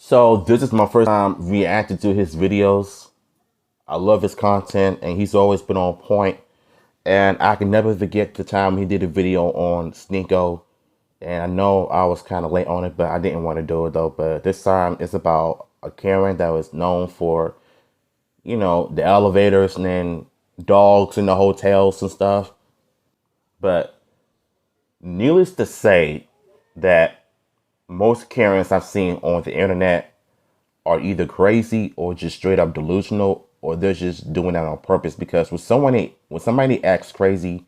So this is my first time reacting to his videos. I love his content and he's always been on point. And I can never forget the time he did a video on Sneako. And I know I was kind of late on it, but I didn't want to do it though. But this time it's about a Karen that was known for, the elevators and then dogs in the hotels and stuff. But needless to say that most Karens I've seen on the internet are either crazy or just straight up delusional, or they're just doing that on purpose. Because when somebody acts crazy,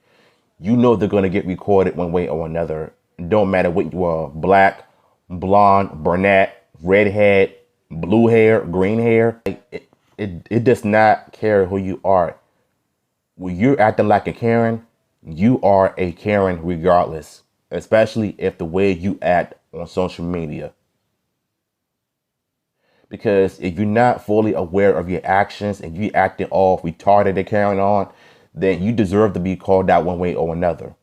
they're gonna get recorded one way or another. It don't matter what you are: black, blonde, brunette, redhead, blue hair, green hair. It does not care who you are. When you're acting like a Karen, you are a Karen regardless. Especially if the way you act on social media. Because if you're not fully aware of your actions and you acting all retarded and carrying on, then you deserve to be called out one way or another.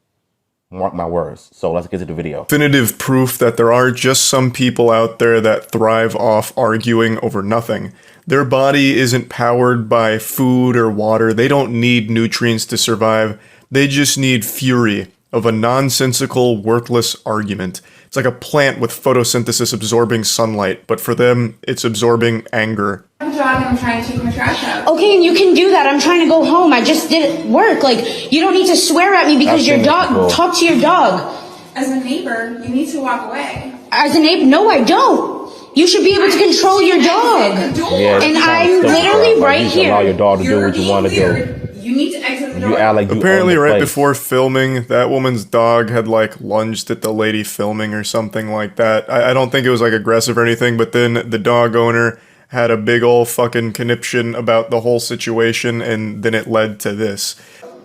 Mark my words. So let's get to the video. Definitive proof that there are just some people out there that thrive off arguing over nothing. Their body isn't powered by food or water. They don't need nutrients to survive. They just need fury of a nonsensical, worthless argument. It's like a plant with photosynthesis absorbing sunlight, but for them, it's absorbing anger. I'm jogging, I'm trying to take my trash out. Okay, and you can do that. I'm trying to go home. I just did work. Like, you don't need to swear at me because your dog, talk to your dog. As a neighbor, you need to walk away. As a neighbor, no, I don't. You should be able to control your dog. Yeah, and I'm literally right here. Allow your dog to do what you want to do. You need to exit the door. Apparently right before filming, that woman's dog had like lunged at the lady filming or something like that. I don't think it was like aggressive or anything, but then the dog owner had a big ol' fucking conniption about the whole situation, and then it led to this.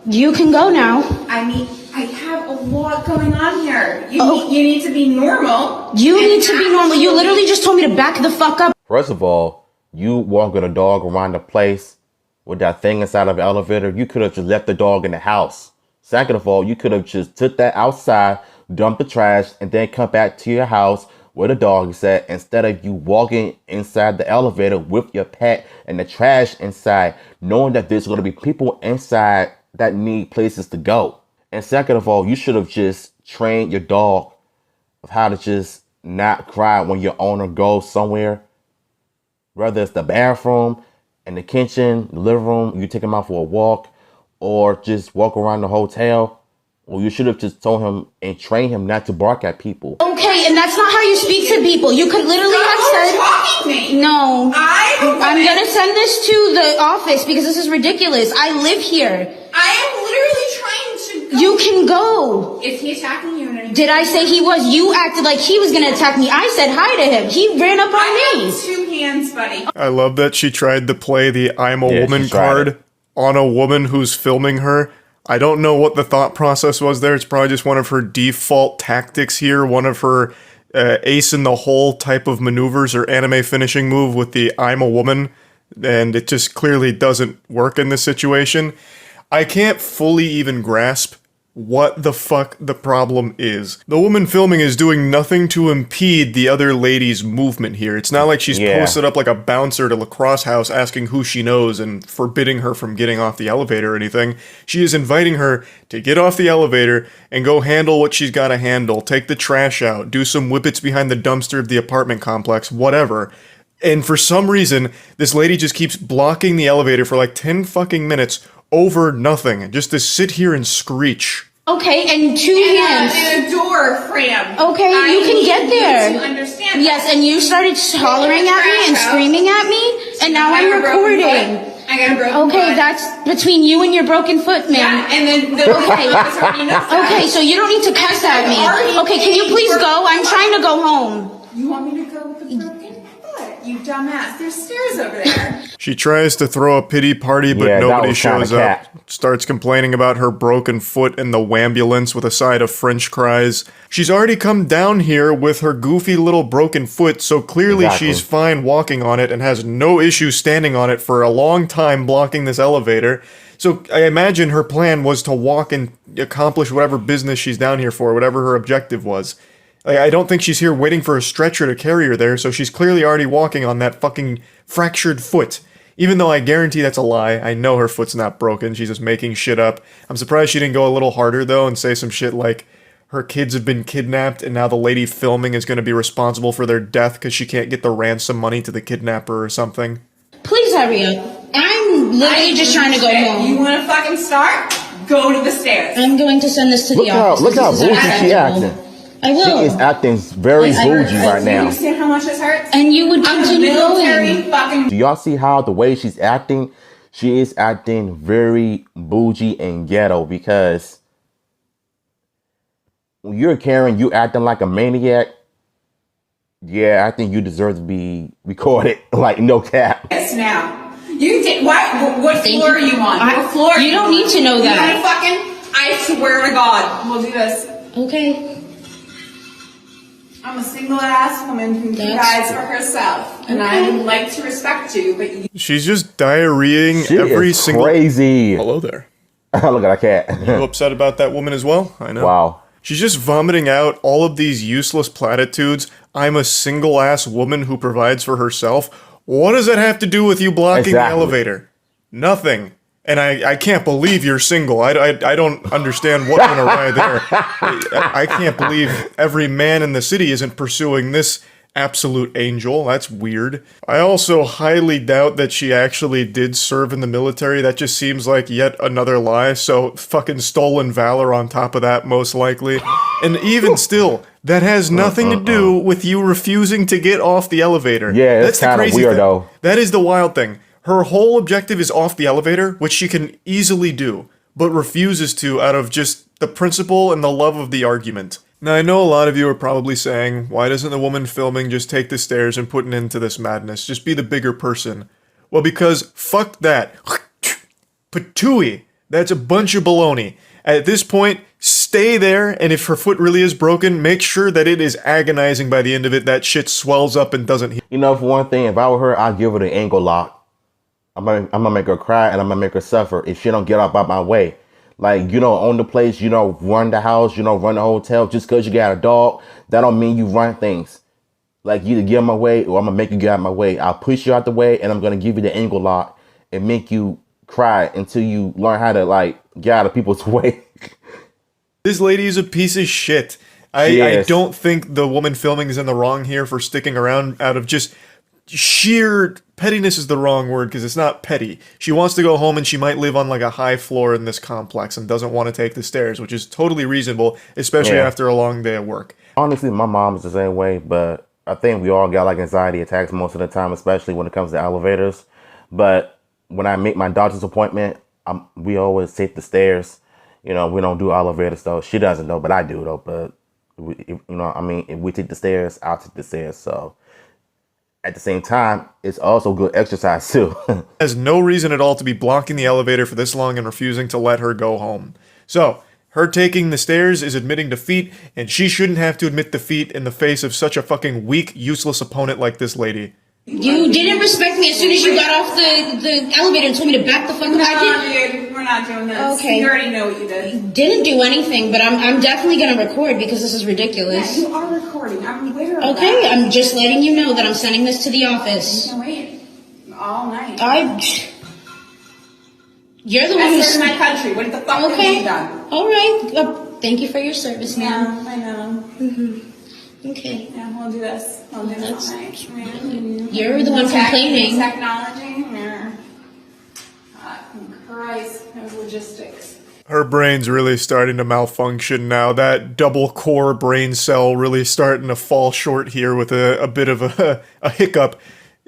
You can go now. I have a lot going on here. You need to be normal. You need to be normal. You literally just told me to back the fuck up. First of all, you walking a dog around the place with that thing inside of the elevator, you could have just left the dog in the house. Second of all, you could have just took that outside, dumped the trash, and then come back to your house where the dog is at, instead of you walking inside the elevator with your pet and the trash inside, knowing that there's going to be people inside that need places to go. And second of all, you should have just trained your dog of how to just not cry when your owner goes somewhere, whether it's the bathroom, in the kitchen, the living room, you take him out for a walk, or just walk around the hotel. Well, you should have just told him and trained him not to bark at people. Okay, and that's not how you speak to people. You could literally have said, talking to me. No, I'm gonna send this to the office because this is ridiculous. I live here. I am literally trying to go. You can go. Is he attacking you? Did I say he was? You acted like he was gonna attack me. I said hi to him. He ran up on I me. have 2 hands, buddy. I love that she tried to play the I'm a woman card on a woman who's filming her. I don't know what the thought process was there. It's probably just one of her default tactics here, one of her ace in the hole type of maneuvers or anime finishing move with the I'm a woman, and it just clearly doesn't work in this situation. I can't fully even grasp what the fuck the problem is. The woman filming is doing nothing to impede the other lady's movement here. It's not like she's posted up like a bouncer at a lacrosse house asking who she knows and forbidding her from getting off the elevator or anything. She is inviting her to get off the elevator and go handle what she's gotta handle, take the trash out, do some whippets behind the dumpster of the apartment complex, whatever. And for some reason, this lady just keeps blocking the elevator for like 10 fucking minutes over nothing, just to sit here and screech. Okay, and 2 hands. And a door frame. Okay, you can get there. You understand? Yes, and you started hollering at me and screaming at me, and now I'm recording. I got a broken foot. Okay, that's between you and your broken foot, ma'am. Yeah, and then the Okay, so you don't need to cuss at me. Okay, can you please go? I'm trying to go home. You want me to go with the broken foot? You dumbass. There's stairs over there. She tries to throw a pity party, but nobody shows up. Starts complaining about her broken foot in the wambulance with a side of French fries. She's already come down here with her goofy little broken foot, so clearly she's fine walking on it and has no issue standing on it for a long time blocking this elevator. So I imagine her plan was to walk and accomplish whatever business she's down here for, whatever her objective was. Like, I don't think she's here waiting for a stretcher to carry her there, so she's clearly already walking on that fucking fractured foot. Even though I guarantee that's a lie, I know her foot's not broken, she's just making shit up. I'm surprised she didn't go a little harder, though, and say some shit like, her kids have been kidnapped, and now the lady filming is going to be responsible for their death because she can't get the ransom money to the kidnapper or something. Please hurry up. I'm literally just trying to go home. You want to fucking start? Go to the stairs. I'm going to send this to the office. Look how This is bougie she unacceptable. acting. I will. She is acting very bougie right Do you now. understand how much this hurts? And you would I'm a continue military going. fucking. Do y'all see how the way she's acting? She is acting very bougie and ghetto because when you're Karen, you acting like a maniac. Yeah, I think you deserve to be recorded. Like, no cap. Yes, now. You did what? What Thank floor are you. you on? What floor? You don't need to know You that. gotta fucking. I swear to God, we'll do this. Okay. I'm a single ass woman who provides for herself, and I would like to respect you, but you. She's just diarrheaing She every is single... crazy. Hello there. Look at that cat. You upset about that woman as well? I know. Wow. She's just vomiting out all of these useless platitudes. I'm a single-ass woman who provides for herself. What does that have to do with you blocking the elevator? Nothing. And I can't believe you're single. I don't understand what went awry there. I can't believe every man in the city isn't pursuing this absolute angel. That's weird. I also highly doubt that she actually did serve in the military. That just seems like yet another lie. So fucking stolen valor on top of that, most likely. And even still, that has nothing to do with you refusing to get off the elevator. Yeah, it's kind of weird, though. That is the wild thing. Her whole objective is off the elevator, which she can easily do, but refuses to out of just the principle and the love of the argument. Now, I know a lot of you are probably saying, why doesn't the woman filming just take the stairs and put an end to this madness? Just be the bigger person. Well, because fuck that. Patooey. That's a bunch of baloney. At this point, stay there, and if her foot really is broken, make sure that it is agonizing by the end of it, that shit swells up and doesn't heal. You know, for one thing, if I were her, I'd give her the ankle lock. I'm gonna make her cry and I'm gonna make her suffer if she don't get up out my way. Like, you know, own the place, you know, run the house, you know, run the hotel. Just because you got a dog, that don't mean you run things. Like, you either get out my way or I'm gonna make you get out my way. I'll push you out the way and I'm gonna give you the ankle lock and make you cry until you learn how to, like, get out of people's way. This lady is a piece of shit. I don't think the woman filming is in the wrong here for sticking around out of just sheer pettiness is the wrong word because it's not petty. She wants to go home and she might live on like a high floor in this complex and doesn't want to take the stairs, which is totally reasonable, especially after a long day of work. Honestly, my mom is the same way, but I think we all got like anxiety attacks most of the time, especially when it comes to elevators. But when I make my doctor's appointment, we always take the stairs. You know, we don't do elevators though. She doesn't know, but I do though. But you know, I mean, if we take the stairs, I'll take the stairs. So at the same time, it's also good exercise too. Has no reason at all to be blocking the elevator for this long and refusing to let her go home. So, her taking the stairs is admitting defeat, and she shouldn't have to admit defeat in the face of such a fucking weak, useless opponent like this lady. You didn't respect me as soon as you got off the elevator and told me to back the fuck up. Dude, we're not doing this. Okay. You already know what you did. Didn't do anything, but I'm definitely gonna record because this is Yeah, ridiculous. you are recording. I'm aware of Okay, that. I'm just letting you know that I'm sending this to the office. I can wait all night. You're the one I who's... served my country. What the fuck have Okay, you done? alright. Thank you for your service, ma'am. Yeah, I know. Okay. Yeah, we'll do this. We'll do this all night. Yeah. You're the one complaining. Technology. Yeah. Christ, there's logistics. Her brain's really starting to malfunction now. That double core brain cell really starting to fall short here with a bit of a hiccup.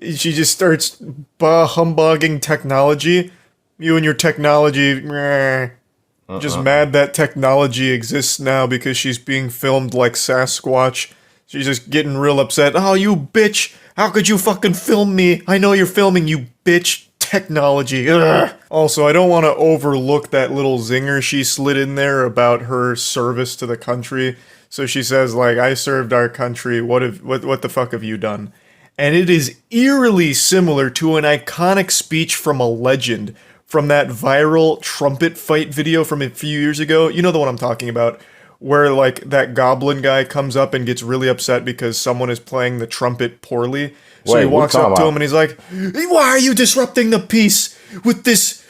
She just starts humbugging technology. You and your technology, just mad that technology exists now because she's being filmed like Sasquatch. She's just getting real upset. Oh, you bitch! How could you fucking film me? I know you're filming, you bitch. Technology. Ugh. Also, I don't want to overlook that little zinger she slid in there about her service to the country. So she says, like, I served our country. What the fuck have you done? And it is eerily similar to an iconic speech from a legend from that viral trumpet fight video from a few years ago. You know the one I'm talking about, where like that goblin guy comes up and gets really upset because someone is playing the trumpet poorly. So Wait, he walks up to about? him and he's like, "Why are you disrupting the peace with this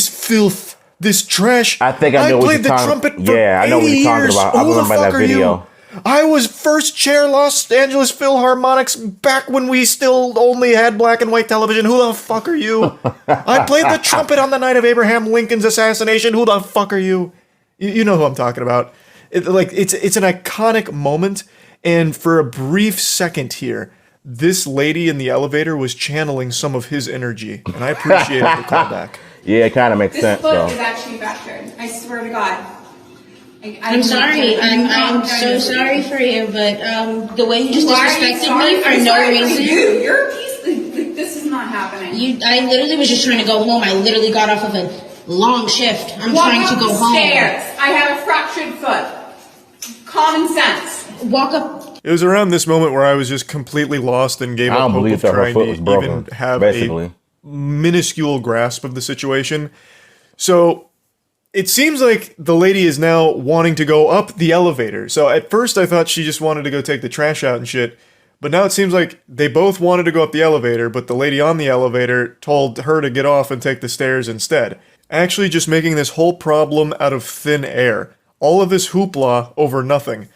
filth, this trash? I think I know what played you're the talking. trumpet for Yeah, I know what 80 you're talking years. about. I Who the remember fuck that are you? video. I was first chair Los Angeles Philharmonics back when we still only had black and white television. Who the fuck are you? I played the trumpet on the night of Abraham Lincoln's assassination. Who the fuck are you? You know who I'm talking about. It's an iconic moment, and for a brief second here, this lady in the elevator was channeling some of his energy, and I appreciated the callback. Yeah, it kind of makes This sense, foot though. is actually fractured. I swear to God. I'm sorry. I'm so sorry for you, but the way you just disrespected me for no reason. You're a piece. This is not happening. I literally was just trying to go home. I literally got off of a long shift. I'm Walk trying up to go the home. stairs. I have a fractured foot. Common sense. Walk up. It was around this moment where I was just completely lost and gave I up don't hope believe of that her trying foot to was broken, even have basically. a minuscule grasp of the situation. So it seems like the lady is now wanting to go up the elevator. So at first I thought she just wanted to go take the trash out and shit. But now it seems like they both wanted to go up the elevator, but the lady on the elevator told her to get off and take the stairs instead. Actually just making this whole problem out of thin air. All of this hoopla over nothing.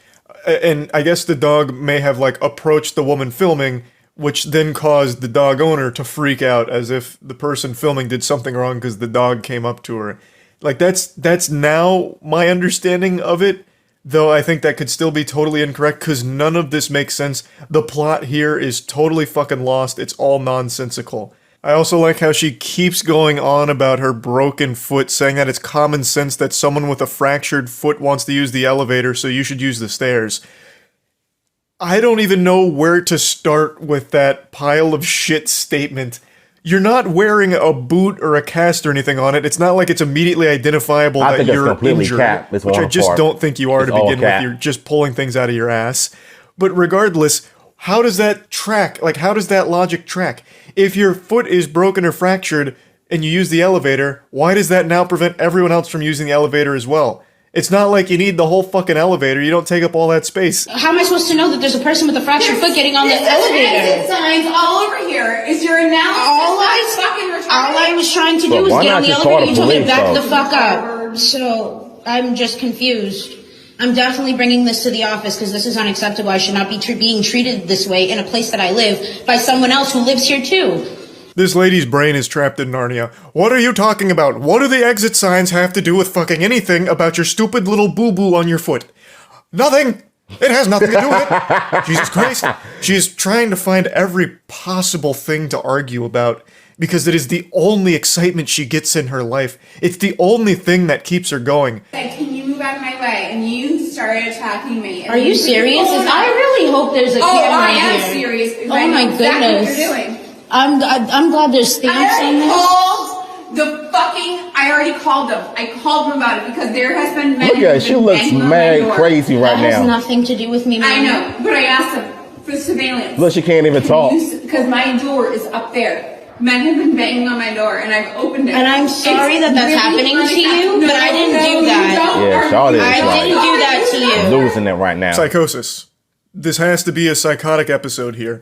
And I guess the dog may have like approached the woman filming, which then caused the dog owner to freak out as if the person filming did something wrong because the dog came up to her. Like that's now my understanding of it, though I think that could still be totally incorrect because none of this makes sense. The plot here is totally fucking lost. It's all nonsensical. I also like how she keeps going on about her broken foot, saying that it's common sense that someone with a fractured foot wants to use the elevator, so you should use the stairs. I don't even know where to start with that pile of shit statement. You're not wearing a boot or a cast or anything on it. It's not like it's immediately identifiable I that think it's you're completely injured, cap. It's which I one just part. don't think you are It's to all begin with. cap. You're just pulling things out of your ass. But regardless, how does that track? Like, how does that logic track? If your foot is broken or fractured and you use the elevator, why does that now prevent everyone else from using the elevator as well? It's not like you need the whole fucking elevator. You don't take up all that space. How am I supposed to know that there's a person with a fractured foot getting on the There's exit elevator? signs all over here. Is your analysis All I was trying to do But was why get not on the just call elevator. You the told me to police, back though? the fuck up. So I'm just confused. I'm definitely bringing this to the office because this is unacceptable. I should not be being treated this way in a place that I live by someone else who lives here too. This lady's brain is trapped in Narnia. What are you talking about? What do the exit signs have to do with fucking anything about your stupid little boo-boo on your foot? Nothing! It has nothing to do with it! Jesus Christ. She's trying to find every possible thing to argue about because it is the only excitement she gets in her life. It's the only thing that keeps her going. Like, can you move out of my way? And you started attacking me. Are you serious? I really hope there's a camera I here. am serious. Oh my Exactly what goodness. you're doing. I'm glad there's stamps I on already this. called the fucking. I already called them. I called them about it because there has been men. Look at her. who've She been looks banging on my mad door. crazy right That has now. nothing to do with me, I ma'am. know, but I asked them for surveillance. Look, she can't even talk. Because my door is up there. Men have been banging on my door, and I've opened it. And I'm sorry It's that that's really happening to you, unacceptable. but I didn't do you that. don't. Yeah, Charlotte is I right. didn't do that to you. Losing it right now. Psychosis. This has to be a psychotic episode here.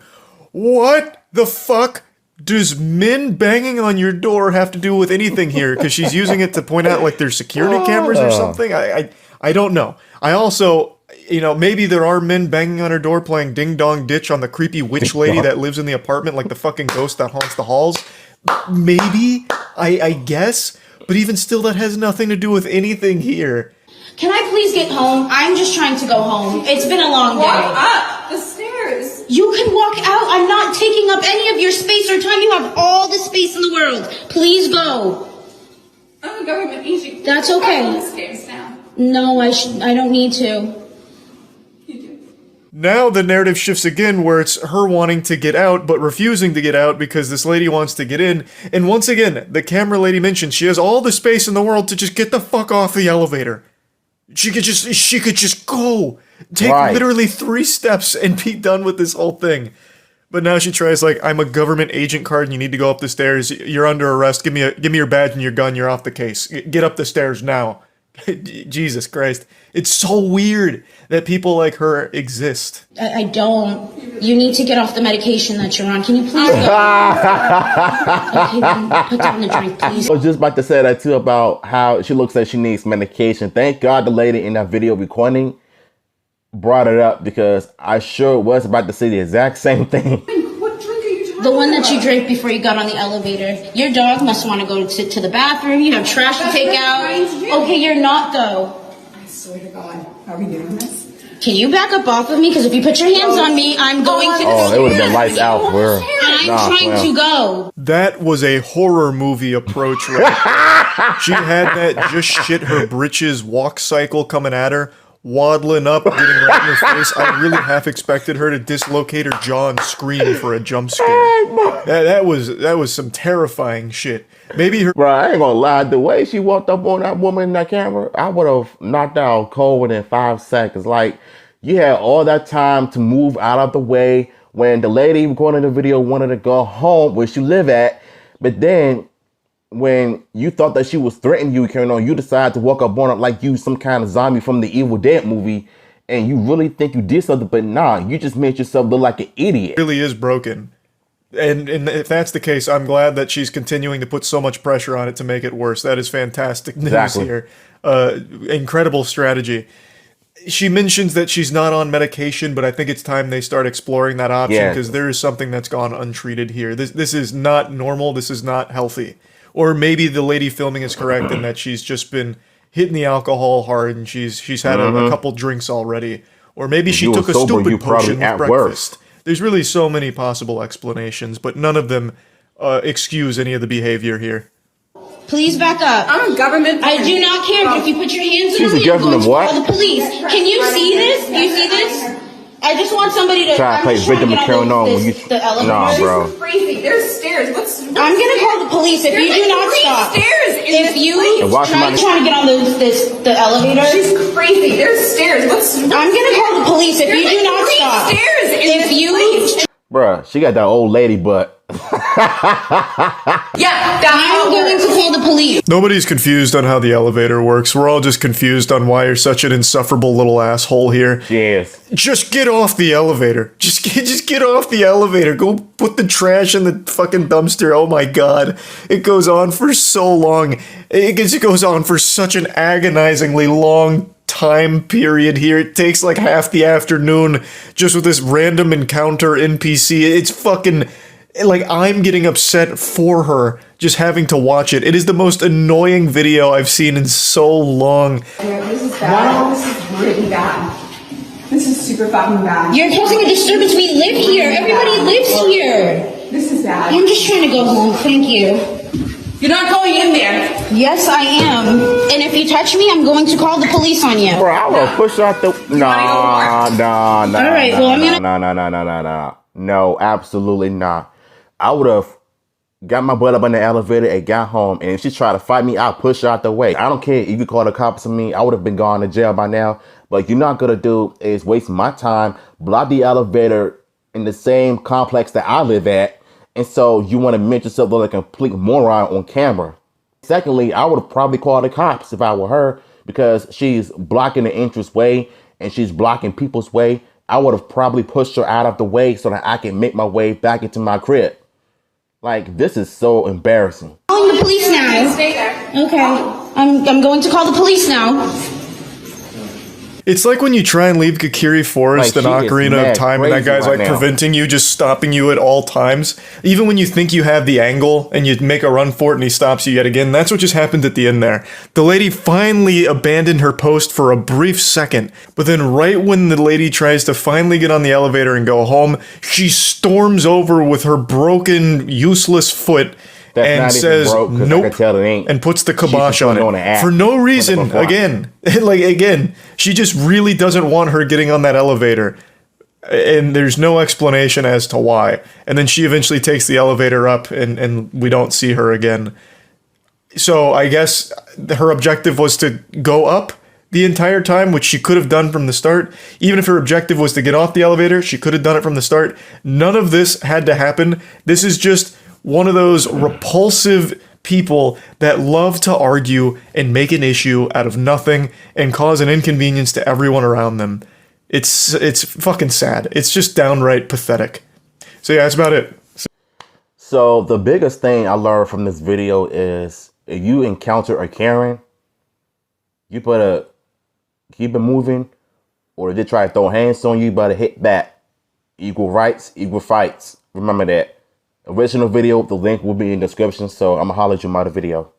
What the fuck does men banging on your door have to do with anything here? Because she's using it to point out like there's security cameras or something? I don't know. I also, maybe there are men banging on her door playing Ding Dong Ditch on the creepy witch lady that lives in the apartment like the fucking ghost that haunts the halls. Maybe, I guess. But even still, that has nothing to do with anything here. Can I please get home? I'm just trying to go home. It's been a long Walk day. up the stairs. You can walk out. I'm not taking up any of your space or time. You have all the space in the world. Please go. I'm a government agent. That's okay. Walk up the stairs now. No, I don't need to. You do. Now the narrative shifts again where it's her wanting to get out but refusing to get out because this lady wants to get in. And once again, the camera lady mentions she has all the space in the world to just get the fuck off the elevator. She could just go. Take Right. literally 3 steps and be done with this whole thing. But now she tries like, I'm a government agent card and you need to go up the stairs. You're under arrest. Give me your badge and your gun. You're off the case. Get up the stairs now. Jesus Christ. It's so weird that people like her exist. I don't. You need to get off the medication that you're on. Can you please go? Okay, then put down the drink, please. I was just about to say that too about how she looks like she needs medication. Thank God the lady in that video recording brought it up because I sure was about to say the exact same thing. What drink are you talking The one that about? you drank before you got on the elevator. Your dog must want to go to the bathroom. You have trash to That's take what out. I'm trying to do. Okay, you're not though. I swear to God. Are we doing this? Can you back up off of me? Because if you put your hands on me, I'm going to. Oh, it would have been lights out for her. And I'm Nah, trying well. to go. That was a horror movie approach right there. She had that just shit her britches walk cycle coming at her, waddling up, getting right in her face. I really half expected her to dislocate her jaw and scream for a jump scare. That was some terrifying shit. Maybe her Bro, I ain't gonna lie. The way she walked up on that woman in that camera, I would have knocked out cold within 5 seconds. Like, you had all that time to move out of the way when the lady recording the video wanted to go home where she live at. But then when you thought that she was threatening you, carrying on, you decided to walk up on her like you some kind of zombie from the Evil Dead movie. And you really think you did something, but nah, you just made yourself look like an idiot. really is broken. And if that's the case, I'm glad that she's continuing to put so much pressure on it to make it worse. That is fantastic news Exactly. here. Incredible strategy. She mentions that she's not on medication, but I think it's time they start exploring that option Yeah. because there is something that's gone untreated here. This is not normal. This is not healthy. Or maybe the lady filming is correct in that she's just been hitting the alcohol hard and she's had a couple drinks already. Or maybe she you took were a sober, stupid you probably potion with at breakfast. worst. There's really so many possible explanations, but none of them excuse any of the behavior here. Please back up. I'm a government. I do not care, but if you put your hands She's on a me, I'm going government to what? call the police. Can you see this? Do you see this? I just want somebody to. Try to I'm play just trying victim to get and carrying on when you. the elevator. Nah, bro. This is crazy. There's stairs. I'm gonna call the police if you do not stop. Stairs in If this you place. And watch try somebody- to get on the elevator, She's crazy. There's stairs. I'm gonna call the police if you do not stop. Stairs in If this you place. Bruh, she got that old lady butt. Yeah, that's I'm how it going works. to call the police. Nobody's confused on how the elevator works. We're all just confused on why you're such an insufferable little asshole here. Yes. Just get off the elevator. Just get off the elevator. Go put the trash in the fucking dumpster. Oh my god. It goes on for so long. It goes on for such an agonizingly long time period here. It takes like half the afternoon just with this random encounter NPC. It's fucking like I'm getting upset for her just having to watch it. It is the most annoying video I've seen in so long. This is bad. This is really bad. This is super fucking bad. You're causing a disturbance. We live here. Everybody lives here. This is bad. I'm just trying to go home. Thank you. You're not going in there. Yes, I am. And if you touch me, I'm going to call the police on you. Bro, I will push her out the. Nah. All right, well, I'm gonna- Nah. No, absolutely not. I would have got my butt up in the elevator and got home. And if she tried to fight me, I'll push her out the way. I don't care if you call the cops on me. I would have been gone to jail by now. But you're not gonna do is waste my time, block the elevator in the same complex that I live at. And so you want to make yourself look like a complete moron on camera. Secondly, I would have probably called the cops if I were her because she's blocking the entrance way and she's blocking people's way. I would have probably pushed her out of the way so that I can make my way back into my crib. Like, this is so embarrassing. Calling the police now. Stay there. Okay. I'm going to call the police now. It's like when you try and leave Kakiri Forest Like, and she is Ocarina mad of Time and that crazy guy's right like now. preventing you, just stopping you at all times. Even when you think you have the angle and you make a run for it and he stops you yet again, that's what just happened at the end there. The lady finally abandoned her post for a brief second, but then right when the lady tries to finally get on the elevator and go home, she storms over with her broken, useless foot That's and not even says broke, 'cause I nope can tell it ain't. and puts the She's kibosh just on putting on an it act for no for the reason. performance. Again, she just really doesn't want her getting on that elevator, and there's no explanation as to why. And then she eventually takes the elevator up, and we don't see her again. So I guess her objective was to go up the entire time, which she could have done from the start. Even if her objective was to get off the elevator, she could have done it from the start. None of this had to happen. This is just one of those repulsive people that love to argue and make an issue out of nothing and cause an inconvenience to everyone around them. It's fucking sad. It's just downright pathetic. So yeah, that's about it. So the biggest thing I learned from this video is if you encounter a Karen, you better keep it moving, or if they try to throw hands on you, you better hit back. Equal rights, equal fights. Remember that. Original video, the link will be in the description, so I'm gonna holler at you about the video.